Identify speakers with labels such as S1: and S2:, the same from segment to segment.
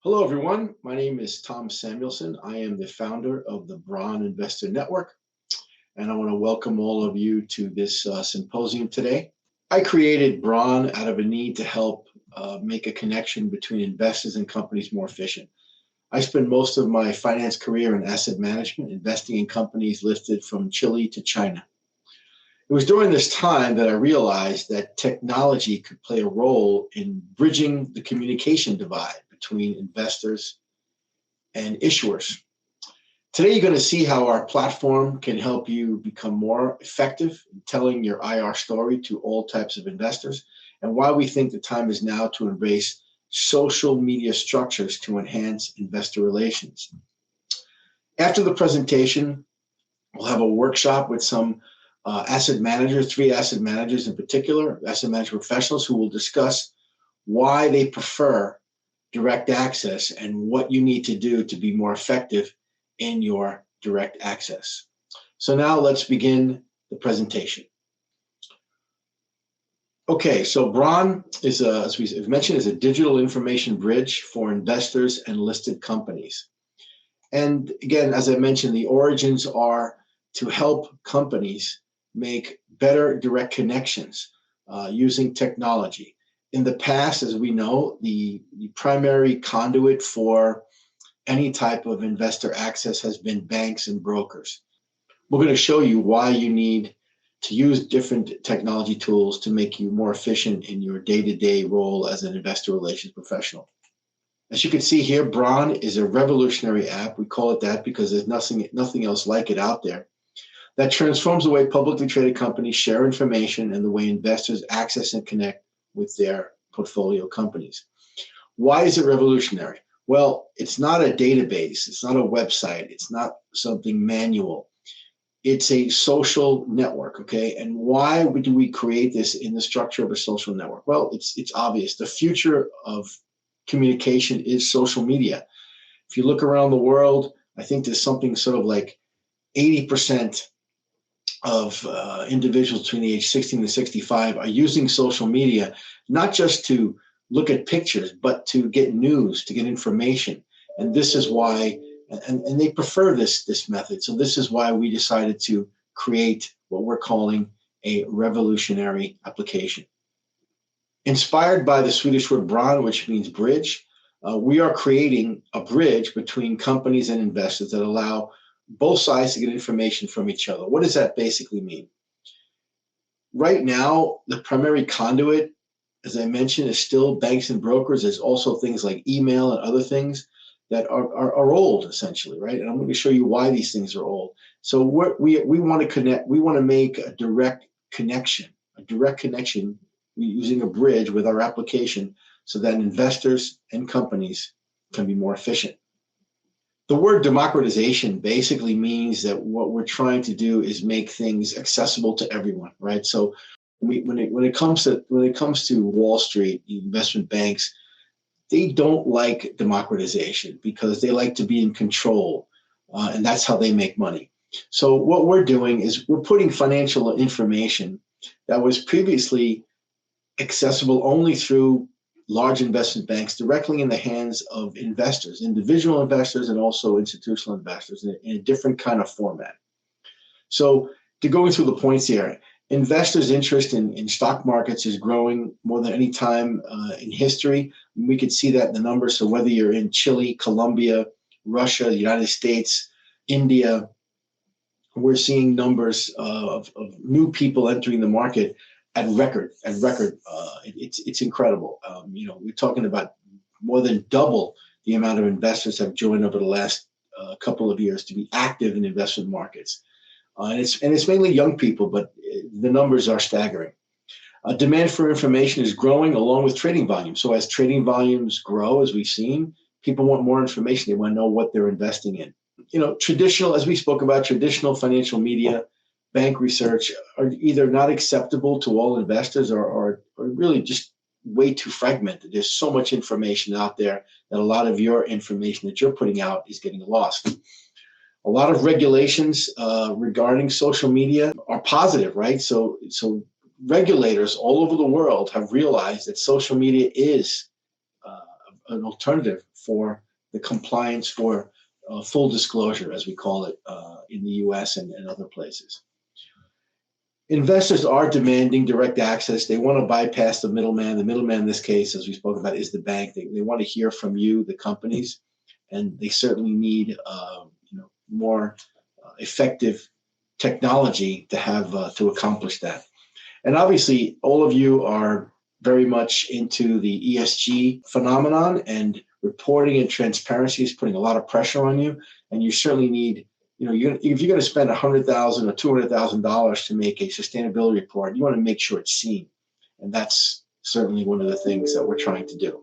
S1: Hello, everyone. My name is Tom Samuelson. I am the founder of the BRON Investor Network, and I want to welcome all of you to this symposium today. I created BRON out of a need to help make a connection between investors and companies more efficient. I spent most of my finance career in asset management, investing in companies listed from Chile to China. It was during this time that I realized that technology could play a role in bridging the communication divide between investors and issuers. Today, you're going to see how our platform can help you become more effective in telling your IR story to all types of investors, and why we think the time is now to embrace social media structures to enhance investor relations. After the presentation, we'll have a workshop with some asset managers, three asset managers in particular, asset management professionals, who will discuss why they prefer direct access and what you need to do to be more effective in your direct access. So now let's begin the presentation. Okay, so BRON is, as we've mentioned, is a digital information bridge for investors and listed companies. And again, as I mentioned, the origins are to help companies make better direct connections using technology. In the past, as we know, the primary conduit for any type of investor access has been banks and brokers. We're going to show you why you need to use different technology tools to make you more efficient in your day-to-day role as an investor relations professional. As you can see here, BRON is a revolutionary app. We call it that because there's nothing else like it out there, that transforms the way publicly traded companies share information and the way investors access and connect with their portfolio companies. Why is it revolutionary? Well, it's not a database. It's not a website. It's not something manual. It's a social network, okay? And why do we create this in the structure of a social network? Well, it's obvious. The future of communication is social media. If you look around the world, I think there's something sort of like 80% of individuals between the age 16 and 65 are using social media, not just to look at pictures, but to get news, to get information. And this is why, and they prefer this method. So this is why we decided to create what we're calling a revolutionary application. Inspired by the Swedish word BRON, which means bridge, we are creating a bridge between companies and investors that allow both sides to get information from each other. What does that basically mean? Right now, the primary conduit, as I mentioned, is still banks and brokers. There's also things like email and other things that are old, essentially, right? And I'm going to show you why these things are old. So we want to connect. We want to make a direct connection using a bridge with our application, so that investors and companies can be more efficient. The word democratization basically means that what we're trying to do is make things accessible to everyone, right? So when it comes to Wall Street, the investment banks, they don't like democratization because they like to be in control, and that's how they make money. So what we're doing is we're putting financial information that was previously accessible only through large investment banks directly in the hands of investors, individual investors, and also institutional investors in a different kind of format. So to go through the points here, investors' interest in stock markets is growing more than any time in history. We could see that in the numbers. So whether you're in Chile, Colombia, Russia, the United States, India, we're seeing numbers of new people entering the market at record. It's incredible. We're talking about more than double the amount of investors have joined over the last couple of years to be active in investment markets. And it's mainly young people, but the numbers are staggering. Demand for information is growing along with trading volume. So as trading volumes grow, as we've seen, people want more information. They want to know what they're investing in. Traditional, as we spoke about, traditional financial media, bank research are either not acceptable to all investors or really just way too fragmented. There's so much information out there that a lot of your information that you're putting out is getting lost. A lot of regulations regarding social media are positive, right? So regulators all over the world have realized that social media is an alternative for the compliance for full disclosure, as we call it in the US and other places. Investors are demanding direct access. They want to bypass the middleman. The middleman in this case, as we spoke about, is the bank. They want to hear from you, the companies, and they certainly need more effective technology to have to accomplish that. And obviously, all of you are very much into the ESG phenomenon, and reporting and transparency is putting a lot of pressure on you. And you certainly need, if you're going to spend $100,000 or $200,000 to make a sustainability report, you want to make sure it's seen. And that's certainly one of the things that we're trying to do.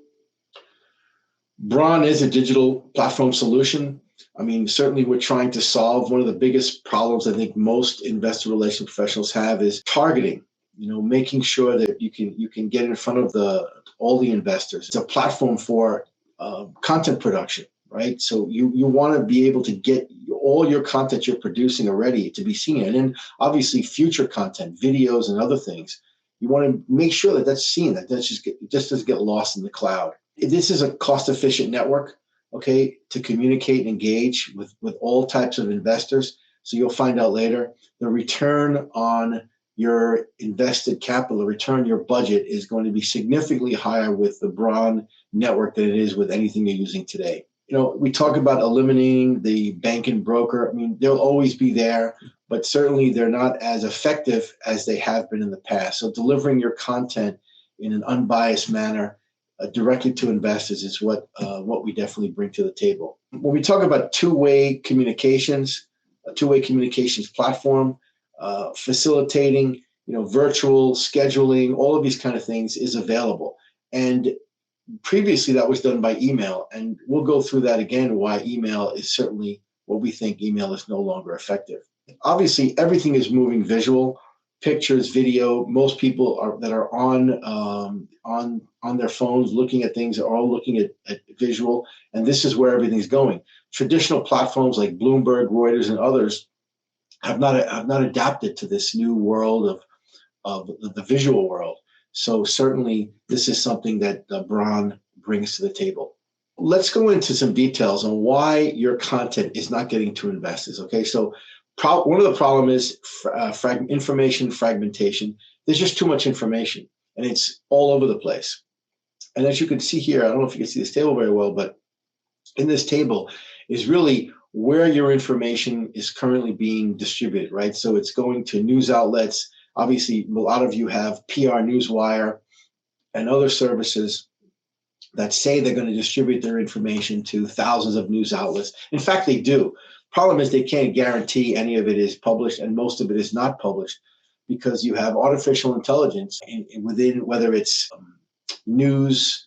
S1: BRON is a digital platform solution. I mean, certainly we're trying to solve one of the biggest problems I think most investor relations professionals have is targeting. Making sure that you can get in front of all the investors. It's a platform for content production, right? So you want to be able to get all your content you're producing already to be seen, and then obviously future content, videos and other things. You want to make sure that that's seen, that just doesn't get lost in the cloud. This is a cost-efficient network, okay, to communicate and engage with all types of investors. So you'll find out later the return on your invested capital, the return on your budget is going to be significantly higher with the BRON network than it is with anything you're using today. We talk about eliminating the bank and broker. I mean, they'll always be there, but certainly they're not as effective as they have been in the past. So delivering your content in an unbiased manner directly to investors is what we definitely bring to the table. When we talk about two-way communications, a two-way communications platform, facilitating, virtual scheduling, all of these kind of things is available. And previously that was done by email, and we'll go through that again, why email is certainly what we think email is no longer effective. Obviously, everything is moving visual, pictures, video. Most people that are on their phones looking at things are all looking at visual, and this is where everything's going. Traditional platforms like Bloomberg, Reuters, and others have not adapted to this new world of the visual world. So certainly this is something that BRON brings to the table. Let's go into some details on why your content is not getting to investors. Okay, so one of the problems is information fragmentation. There's just too much information, and it's all over the place. And as you can see here, I don't know if you can see this table very well, but in this table is really where your information is currently being distributed, right? So it's going to news outlets. Obviously, a lot of you have PR Newswire and other services that say they're going to distribute their information to thousands of news outlets. In fact, they do. Problem is they can't guarantee any of it is published, and most of it is not published because you have artificial intelligence within, whether it's news,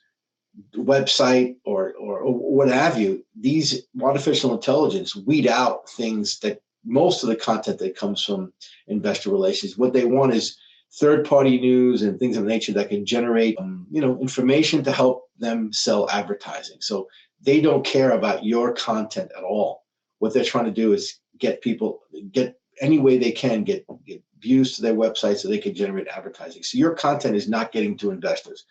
S1: website, or what have you. These artificial intelligence weed out things that most of the content that comes from investor relations. What they want is third-party news and things of nature that can generate, information to help them sell advertising. So they don't care about your content at all. What they're trying to do is get any way they can get views to their website so they can generate advertising. So your content is not getting to investors.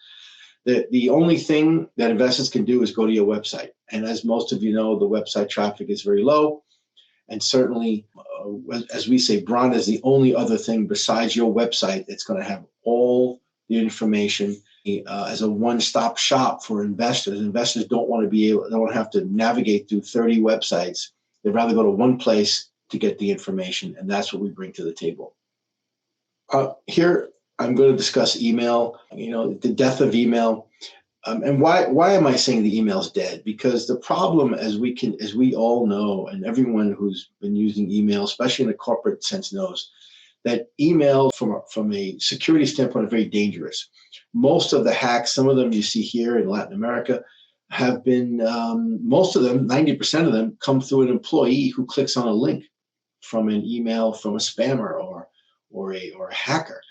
S1: The only thing that investors can do is go to your website. And as most of you know, the website traffic is very low. And certainly, as we say, BRON is the only other thing besides your website that's going to have all the information as a one-stop shop for investors. Investors don't want to have to navigate through 30 websites. They'd rather go to one place to get the information, and that's what we bring to the table. Here, I'm going to discuss email, the death of email. And why am I saying the email is dead? Because the problem, as we all know, and everyone who's been using email, especially in a corporate sense, knows that email from a security standpoint are very dangerous. Most of the hacks, some of them you see here in Latin America, have been, most of them, 90% of them, come through an employee who clicks on a link from an email from a spammer or a hacker.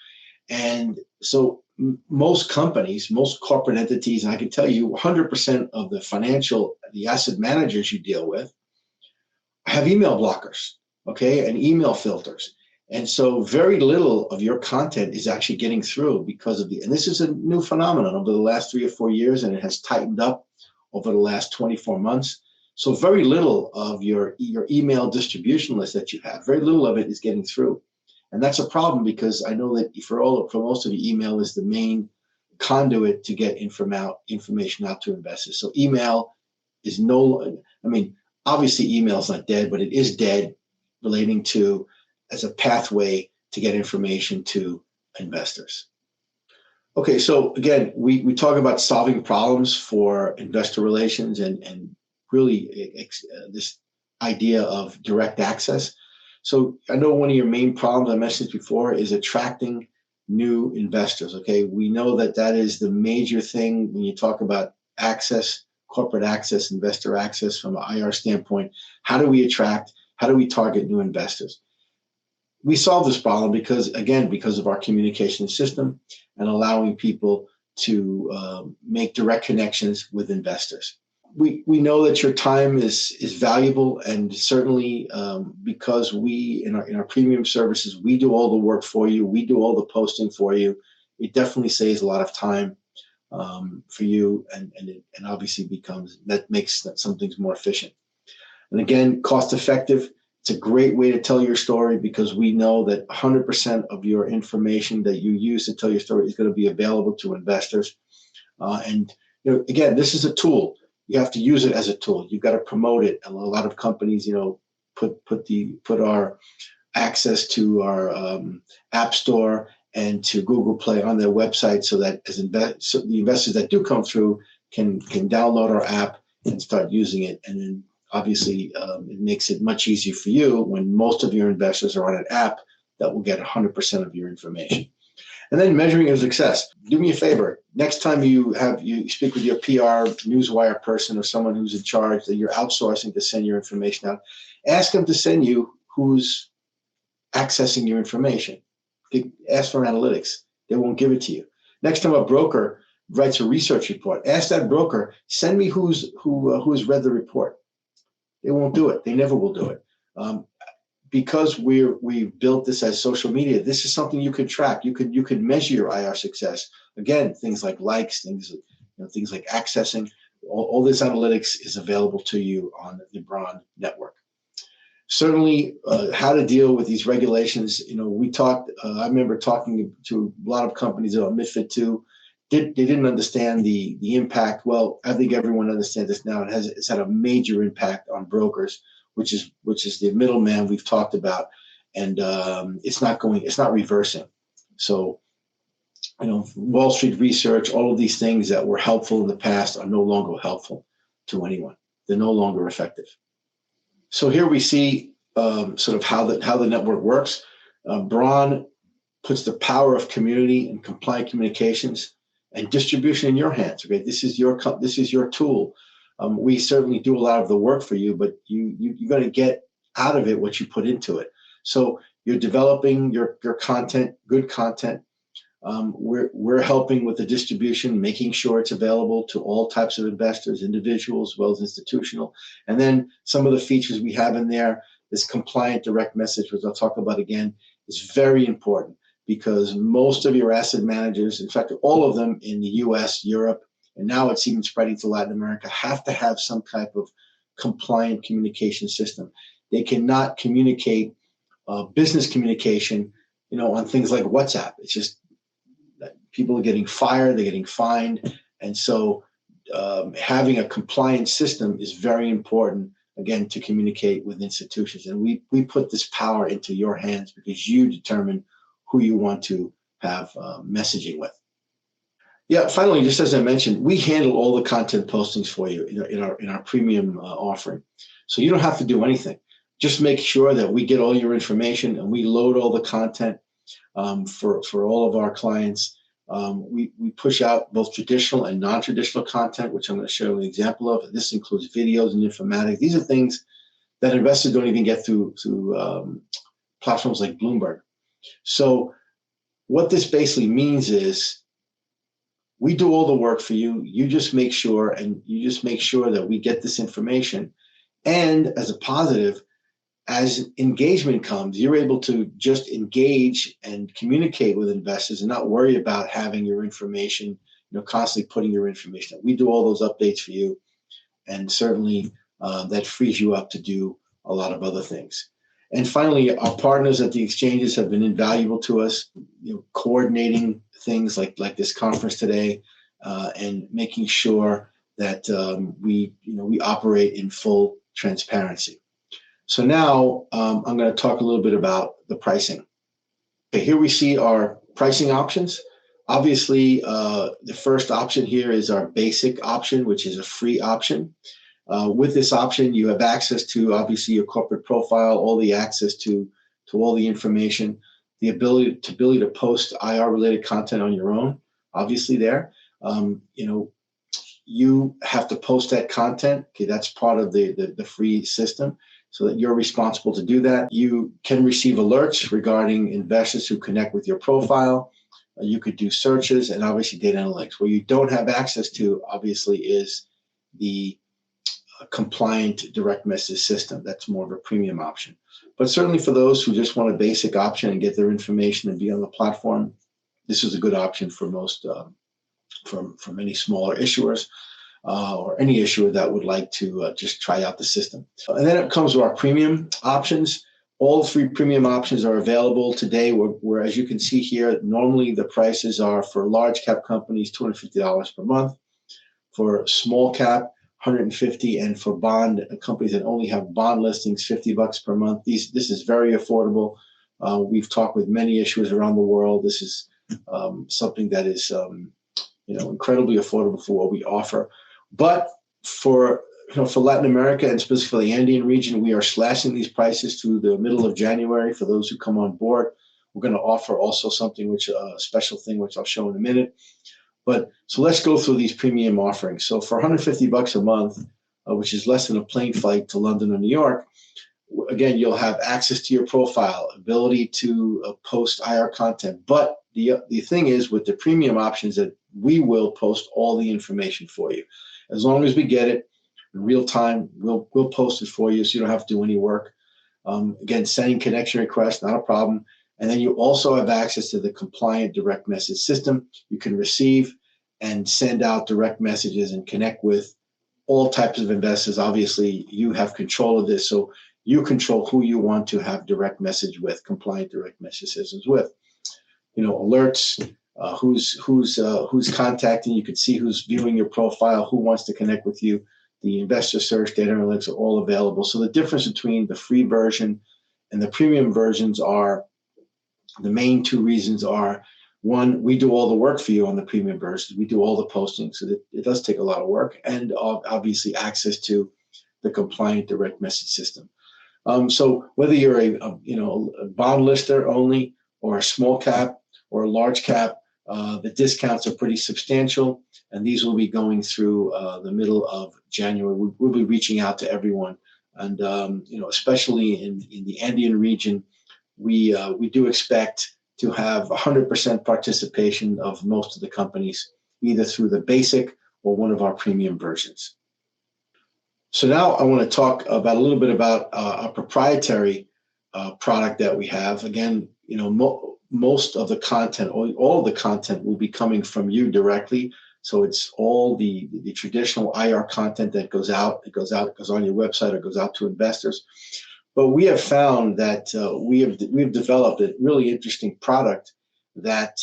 S1: And so most companies, most corporate entities, and I can tell you 100% of the asset managers you deal with have email blockers, okay, and email filters. And so very little of your content is actually getting through because of and this is a new phenomenon over the last 3 or 4 years, and it has tightened up over the last 24 months. So very little of your email distribution list that you have, very little of it is getting through. And that's a problem, because I know that for most of you, email is the main conduit to get information out to investors. So email is obviously email is not dead, but it is dead relating to as a pathway to get information to investors. Okay, so again, we talk about solving problems for investor relations and really this idea of direct access. So I know one of your main problems, I mentioned before, is attracting new investors. Okay, we know that is the major thing when you talk about access, corporate access, investor access from an IR standpoint. How do we target new investors? We solve this problem because of our communication system and allowing people to make direct connections with investors. We know that your time is valuable, and certainly because we in our premium services, we do all the work for you, we do all the posting for you. It definitely saves a lot of time for you, and obviously makes some things more efficient. And again, cost effective. It's a great way to tell your story, because we know that 100% of your information that you use to tell your story is going to be available to investors. And again, this is a tool. You have to use it as a tool. You've got to promote it. And a lot of companies, put our access to our app store and to Google Play on their website, so that so the investors that do come through can download our app and start using it. And then obviously, it makes it much easier for you when most of your investors are on an app that will get 100% of your information. And then measuring your success. Do me a favor. Next time you speak with your PR, newswire person, or someone who's in charge that you're outsourcing to send your information out, ask them to send you who's accessing your information. Ask for analytics. They won't give it to you. Next time a broker writes a research report, ask that broker, send me who has read the report. They won't do it. They never will do it. Because we've built this as social media, this is something you could track. You could measure your IR success. Again, things like likes, things like accessing. All this analytics is available to you on the BRON network. Certainly, how to deal with these regulations. We talked. I remember talking to a lot of companies about MiFID II. They didn't understand the impact. Well, I think everyone understands this now. It's had a major impact on brokers, which is the middleman we've talked about, and it's not reversing. So, Wall Street research, all of these things that were helpful in the past are no longer helpful to anyone. They're no longer effective. So here we see sort of how the network works. BRON puts the power of community and compliant communications and distribution in your hands. Okay, this is your tool. We certainly do a lot of the work for you, but you're going to get out of it what you put into it. So you're developing your content, good content. We're helping with the distribution, making sure it's available to all types of investors, individuals as well as institutional. And then some of the features we have in there, this compliant direct message, which I'll talk about again, is very important, because most of your asset managers, in fact, all of them in the US, Europe, and now it's even spreading to Latin America, have to have some type of compliant communication system. They cannot communicate business communication, on things like WhatsApp. It's just that people are getting fired, they're getting fined. And so having a compliant system is very important, again, to communicate with institutions. And we put this power into your hands, because you determine who you want to have messaging with. Yeah, finally, just as I mentioned, we handle all the content postings for you in our premium offering. So you don't have to do anything. Just make sure that we get all your information and we load all the content for all of our clients. We push out both traditional and non-traditional content, which I'm going to show an example of. This includes videos and informatics. These are things that investors don't even get through platforms like Bloomberg. So what this basically means is we do all the work for you. You just make sure that we get this information. And as a positive, as engagement comes, you're able to just engage and communicate with investors and not worry about having your information, constantly putting your information up. We do all those updates for you. and certainly that frees you up to do a lot of other things. And finally, our partners at the exchanges have been invaluable to us, coordinating things like this conference today, and making sure that we operate in full transparency. So now I'm going to talk a little bit about the pricing. Okay, here we see our pricing options. Obviously, the first option here is our basic option, which is a free option. With this option, you have access to, obviously, your corporate profile, all the access to all the information, the ability to post IR-related content on your own, obviously there. You have to post that content. Okay, that's part of the free system, so that you're responsible to do that. You can receive alerts regarding investors who connect with your profile. You could do searches and obviously data analytics. Where you don't have access to, obviously, is the compliant direct message system. That's more of a premium option. But certainly for those who just want a basic option and get their information and be on the platform, this is a good option for most, from any smaller issuers or any issuer that would like to just try out the system. And then it comes to our premium options. All three premium options are available today, where as you can see here, normally the prices are for large cap companies, $250 per month. For small cap, $150, and for bond companies that only have bond listings, $50 per month. This is very affordable. We've talked with many issuers around the world. This is something that is incredibly affordable for what we offer. But for Latin America and specifically the Andean region, we are slashing these prices through the middle of January. For those who come on board, we're going to offer also something a special thing, which I'll show in a minute. But so let's go through these premium offerings. So for $150 a month, which is less than a plane flight to London or New York, again, you'll have access to your profile, ability to post IR content. But the thing is, with the premium options, that we will post all the information for you. As long as we get it in real time, we'll post it for you, so you don't have to do any work. Again, sending connection requests, not a problem. And then you also have access to the compliant direct message system. You can receive and send out direct messages and connect with all types of investors. Obviously, you have control of this, so you control who you want to have direct message with, compliant direct message systems with. Alerts, who's contacting. You can see who's viewing your profile, who wants to connect with you. The investor search, data analytics are all available. So the difference between the free version and the premium versions are, the main two reasons are, one, we do all the work for you on the premium version. We do all the posting, so that it does take a lot of work, and obviously access to the compliant direct message system. So whether you're a bond lister only, or a small cap, or a large cap, the discounts are pretty substantial, and these will be going through the middle of January. We'll be reaching out to everyone, and especially in the Andean region, we do expect to have 100% participation of most of the companies, either through the basic or one of our premium versions. So now I want to talk about a little bit about a proprietary product that we have. Again, most of the content, all of the content will be coming from you directly. So it's all the traditional IR content that goes out. It goes on your website, or goes out to investors. But we have found that we've developed a really interesting product that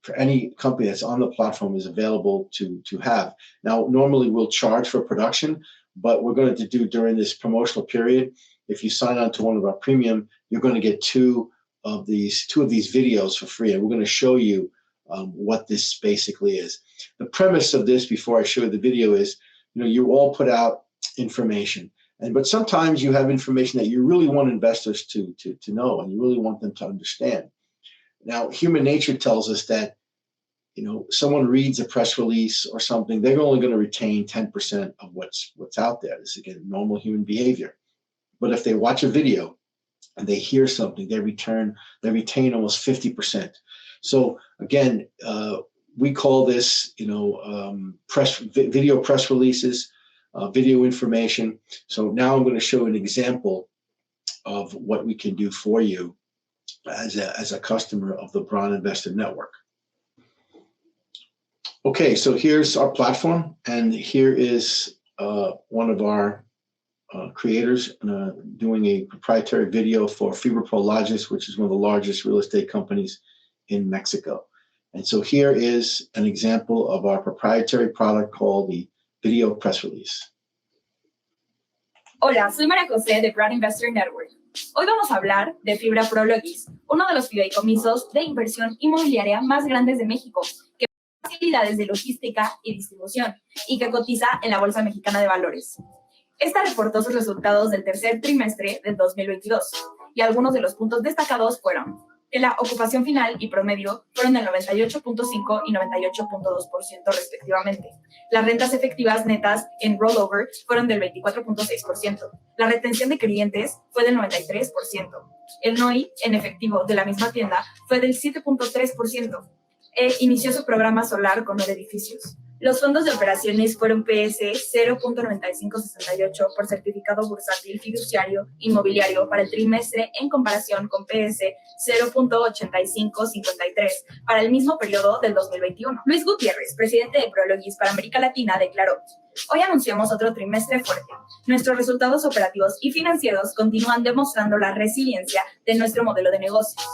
S1: for any company that's on the platform is available to have. Now, normally we'll charge for production, but we're going to do during this promotional period. If you sign on to one of our premium, you're going to get two of these videos for free, and we're going to show you what this basically is. The premise of this, before I show you the video, is you all put out information. But sometimes you have information that you really want investors to know, and you really want them to understand. Now, human nature tells us that, someone reads a press release or something, they're only going to retain 10% of what's out there. This is, again, normal human behavior. But if they watch a video and they hear something, they retain almost 50%. So again, we call this, video press releases. Video information. So now I'm going to show an example of what we can do for you as a customer of the BRON Investor Network. Okay, so here's our platform, and here is one of our creators doing a proprietary video for Fibra Prologis, which is one of the largest real estate companies in Mexico. And so here is an example of our proprietary product called the Video Press Release.
S2: Hola, soy María José de BRON Investor Network. Hoy vamos a hablar de Fibra Prologis, uno de los fideicomisos de inversión inmobiliaria más grandes de México, que ofrece facilidades de logística y distribución y que cotiza en la Bolsa Mexicana de Valores. Esta reportó sus resultados del tercer trimestre del 2022 y algunos de los puntos destacados fueron que la ocupación final y promedio fueron del 98.5 y 98.2% respectivamente. Las rentas efectivas netas en rollover fueron del 24.6%. La retención de clientes fue del 93%. El NOI en efectivo de la misma tienda fue del 7.3%. Inició su programa solar con 9 edificios. Los fondos de operaciones fueron PS 0.9568 por certificado bursátil fiduciario inmobiliario para el trimestre en comparación con PS 0.8553 para el mismo periodo del 2021. Luis Gutiérrez, presidente de Prologis para América Latina, declaró: hoy anunciamos otro trimestre fuerte. Nuestros resultados operativos y financieros continúan demostrando la resiliencia de nuestro modelo de negocios.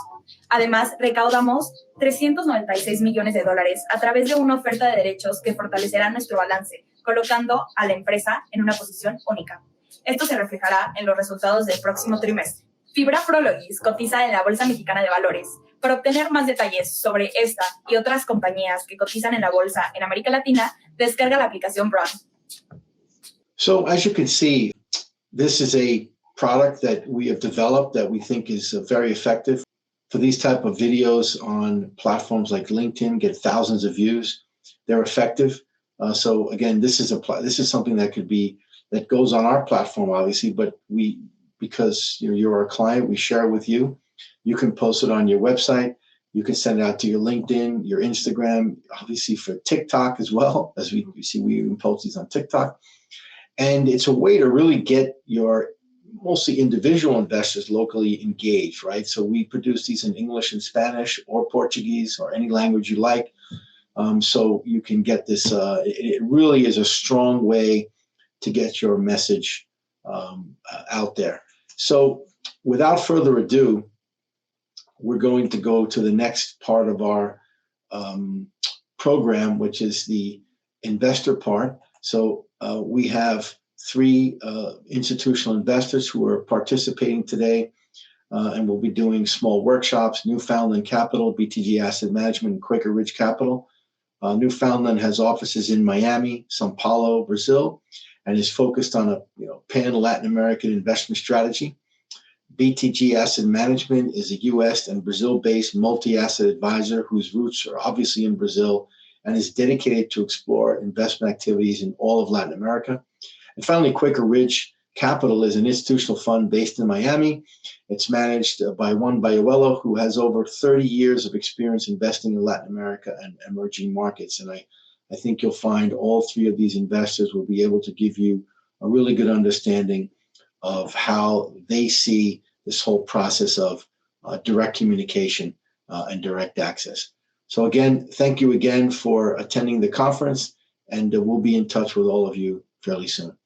S2: Además, recaudamos $396 millones a través de una oferta de derechos que fortalecerá nuestro balance, colocando a la empresa en una posición única. Esto se reflejará en los resultados del próximo trimestre. Fibra Prologis cotiza en la Bolsa Mexicana de Valores. Para obtener más detalles sobre esta y otras compañías que cotizan en la bolsa en América Latina, descarga la aplicación BRON.
S1: So as you can see, this is a product that we have developed that we think is very effective. For these type of videos on platforms like LinkedIn, get thousands of views. They're effective. So again, this is something that goes on our platform, obviously, but because you're our client, we share it with you. You can post it on your website. You can send it out to your LinkedIn, your Instagram, obviously for TikTok as well, as we see we even post these on TikTok. And it's a way to really get your mostly individual investors locally engaged, right? So we produce these in English and Spanish or Portuguese or any language you like. So you can get this, it really is a strong way to get your message out there. So without further ado, we're going to go to the next part of our program, which is the investor part. So we have 3 institutional investors who are participating today, and we'll be doing small workshops. Newfoundland Capital, BTG Asset Management, and Quaker Ridge Capital. Newfoundland has offices in Miami, Sao Paulo, Brazil, and is focused on a pan-Latin American investment strategy. BTG Asset Management is a U.S. and Brazil-based multi-asset advisor whose roots are obviously in Brazil and is dedicated to explore investment activities in all of Latin America. And finally, Quaker Ridge Capital is an institutional fund based in Miami. It's managed by Juan Bayuelo, who has over 30 years of experience investing in Latin America and emerging markets. And I think you'll find all 3 of these investors will be able to give you a really good understanding of how they see this whole process of direct communication and direct access. So again, thank you again for attending the conference, and we'll be in touch with all of you fairly soon.